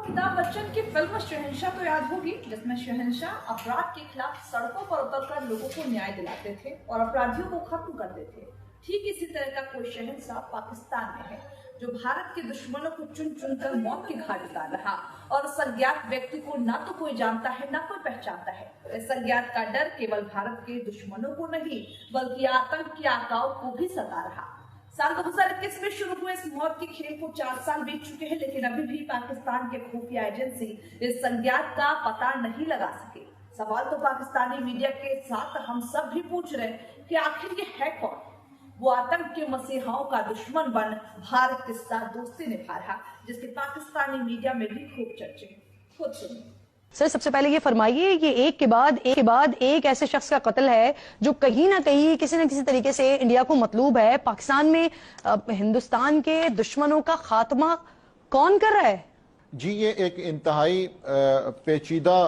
अमिताभ बच्चन की फिल्म शहंशाह तो याद होगी, जिसमें शहंशाह अपराध के खिलाफ सड़कों पर उतरकर लोगों को न्याय दिलाते थे और अपराधियों को खत्म करते थे। ठीक इसी तरह का कोई शहंशाह पाकिस्तान में है, जो भारत के दुश्मनों को चुन चुन कर मौत के घाट उतार रहा और उस अज्ञात व्यक्ति को ना तो कोई जानता है, ना कोई पहचानता है। इस अज्ञात का डर केवल भारत के दुश्मनों को नहीं, बल्कि आतंक के आकाओं को भी सता रहा। साल 2021 में शुरू हुए इस मौत के खेल को 4 साल बीत चुके हैं, लेकिन अभी भी पाकिस्तान के खुफिया एजेंसी इस अज्ञात का पता नहीं लगा सके। सवाल तो पाकिस्तानी मीडिया के साथ हम सब भी पूछ रहे हैं कि आखिर ये है कौन, वो आतंक के मसीहाओं का दुश्मन बन भारत के साथ दोस्ती निभा रहा, जिसके पाकिस्तानी मीडिया में भी खूब चर्चे। खुद सुनिए। सर, सबसे पहले ये फरमाइए, ये एक के बाद एक ऐसे शख्स का कत्ल है जो कहीं ना कहीं किसी न किसी तरीके से इंडिया को मतलूब है। पाकिस्तान में हिंदुस्तान के दुश्मनों का खात्मा कौन कर रहा है? जी, ये एक इंतहाई पेचीदा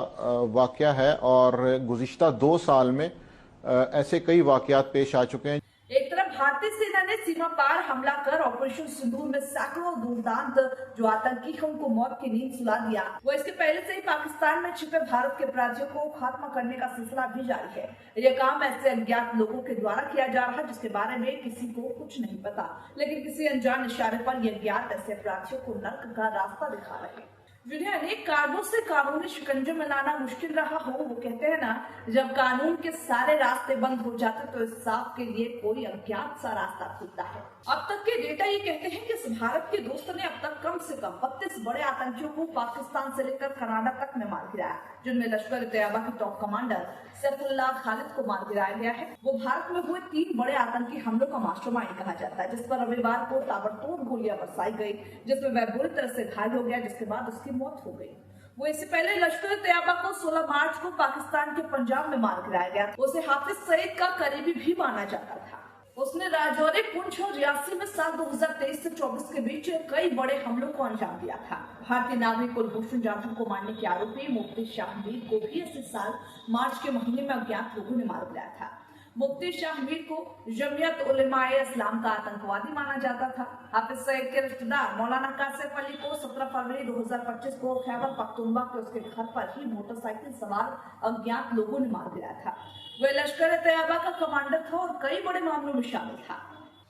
वाकया है और गुज़िश्ता 2 साल में ऐसे कई वाकयात पेश आ चुके हैं। एक तरफ भारतीय सेना ने सीमा पार हमला कर ऑपरेशन सिंदूर में सैकड़ों दुर्दांत जो आतंकी हैं उनको मौत की नींद सुला दिया। वो इसके पहले से ही पाकिस्तान में छिपे भारत के अपराधियों को खात्मा करने का सिलसिला भी जारी है। यह काम ऐसे अज्ञात लोगों के द्वारा किया जा रहा है जिसके बारे में किसी को कुछ नहीं पता, लेकिन किसी अनजान इशारे पर यह अज्ञात ऐसे अपराधियों को नर्क का रास्ता दिखा रहे हैं, जिन्हें अनेक कारणों से कानूनी शिकंजे में लाना मुश्किल रहा हो। वो कहते हैं ना, जब कानून के सारे रास्ते बंद हो जाते तो इंसाफ के लिए कोई अज्ञात सा रास्ता खुलता है। अब तक के डेटा ये कहते हैं कि इस भारत के दोस्त ने अब तक कम से कम 32 बड़े आतंकियों को पाकिस्तान से लेकर कनाडा तक में मार गिराया, जिनमें लश्कर तैयबा के टॉप कमांडर सैफुल्लाह खालिद को मार गिराया गया है। वो भारत में हुए 3 बड़े आतंकी हमलों का मास्टरमाइंड कहा जाता है, जिस पर रविवार को ताबड़तोड़ गोलियां बरसाई गई, जिसमें वह बुरी तरह से घायल हो गया, जिसके बाद उसकी मौत हो गई। वो इससे पहले लश्कर तैयबा को 16 मार्च को पाकिस्तान के पंजाब में मार गिराया गया। उसे हाफिज सईद का करीबी भी माना जाता था। उसने राजौरी, पुंछ और रियासी में साल 2023 से 24 के बीच कई बड़े हमलों को अंजाम दिया था। भारतीय नागरिक कुलभूषण जाधव को मारने के आरोपी मुफ्ती शाहमीर को भी इसी साल मार्च के महीने में अज्ञात लोगों ने मार गिराया था। मुफ्ती शाहमीर को जमियत उलेमाए इस्लाम का आतंकवादी माना जाता था। हाफिज सईद के रिश्तेदार मौलाना कासिफ अली को 17 फरवरी 2025 को खैबर पख्तूनख्वा के उसके घर पर ही मोटरसाइकिल सवार अज्ञात लोगों ने मार गिराया था। वह लश्कर तैयबा का कमांडर था और कई बड़े मामलों में शामिल था।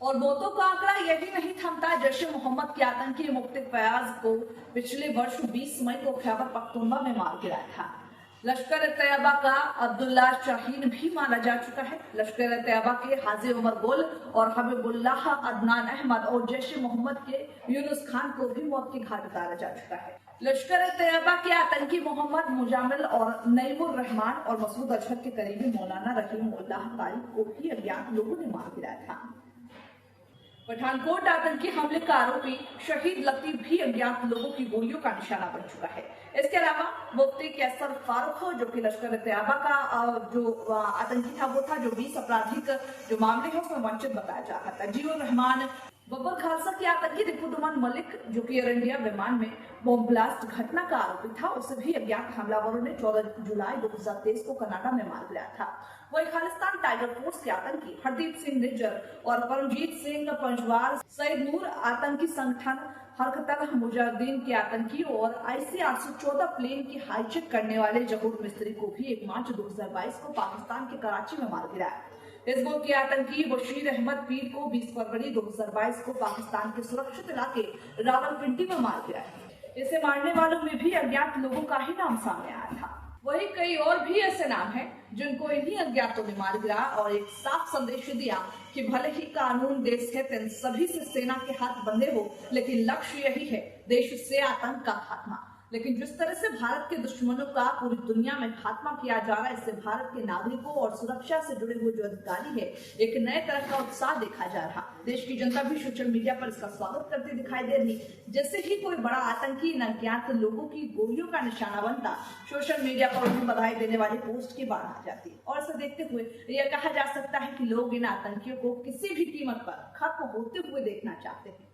और मौतों का आंकड़ा यही नहीं थमता। जैश ए मोहम्मद के आतंकी मुफ्ती फयाज को पिछले वर्ष 20 मई को खैबर पख्तूनख्वा में मार गिराया था। लश्कर तैयबा का अब्दुल्ला शाहीन भी माना जा चुका है। लश्कर तैयबा के हाजी उमर गुल और हबीबुल्लाह अदनान अहमद और जैश ए मोहम्मद के यूनुस खान को भी मौत के घाट उतारा जा चुका है। लश्कर तैयबा के आतंकी मोहम्मद मुजामिल और नईमुर रहमान और मसूद अजहर के करीबी मौलाना रहीम उल्लाह तारिक को भी अज्ञात लोगों ने मार गिराया था। पठानकोट आतंकी हमले का आरोपी शहीद लतीफ भी अज्ञात लोगों की गोलियों का निशाना बन चुका है। इसके अलावा मुफ्ती कैसर फारूक, जो कि लश्कर तैयबा का जो आतंकी था, वो था जो 20 आपराधिक जो मामले हैं उसमें वंचित बताया जा रहा था। जीवन रहमान, बब्बर खालसा के आतंकी रिपुदमन मलिक, जो कि एयर इंडिया विमान में बॉम्ब ब्लास्ट घटना का आरोपी था, उसे भी अज्ञात हमलावरों ने 14 जुलाई 2023 को कनाडा में मार गिराया था। वही खालिस्तान टाइगर फोर्स के आतंकी हरदीप सिंह निज्जर और परमजीत सिंह पंजवार, सईद नूर आतंकी संगठन हरकत मुजाहिदीन के आतंकियों और IC-814 प्लेन की हाईजैक करने वाले जहूर मिस्त्री को भी 1 मार्च 2022 को पाकिस्तान के कराची में मार गिराया। इस गुट के आतंकी बशीर अहमद पीर को 20 फरवरी 2022 को पाकिस्तान के सुरक्षित इलाके रावलपिंडी में मार गिराया। इसे मारने वालों में भी अज्ञात लोगों का ही नाम सामने आया था। वही कई और भी ऐसे नाम हैं जिनको इन्हीं अज्ञातों ने मार गिराया और एक साफ संदेश दिया कि भले ही कानून देश है, इन सभी से सेना के हाथ बंधे हो, लेकिन लक्ष्य यही है, देश से आतंक का खात्मा। लेकिन जिस तरह से भारत के दुश्मनों का पूरी दुनिया में खात्मा किया जा रहा है, इससे भारत के नागरिकों और सुरक्षा से जुड़े हुए जो अधिकारी है, एक नए तरह का उत्साह देखा जा रहा। देश की जनता भी सोशल मीडिया पर इसका स्वागत करती दिखाई दे रही। जैसे ही कोई बड़ा आतंकी इन अज्ञात लोगों की गोलियों का निशाना बनता, सोशल मीडिया पर उन्हें बधाई देने वाली पोस्ट की बाढ़ आ जाती। और इसे देखते हुए यह कहा जा सकता है कि लोग इन आतंकियों को किसी भी कीमत पर खत्म होते हुए देखना चाहते हैं।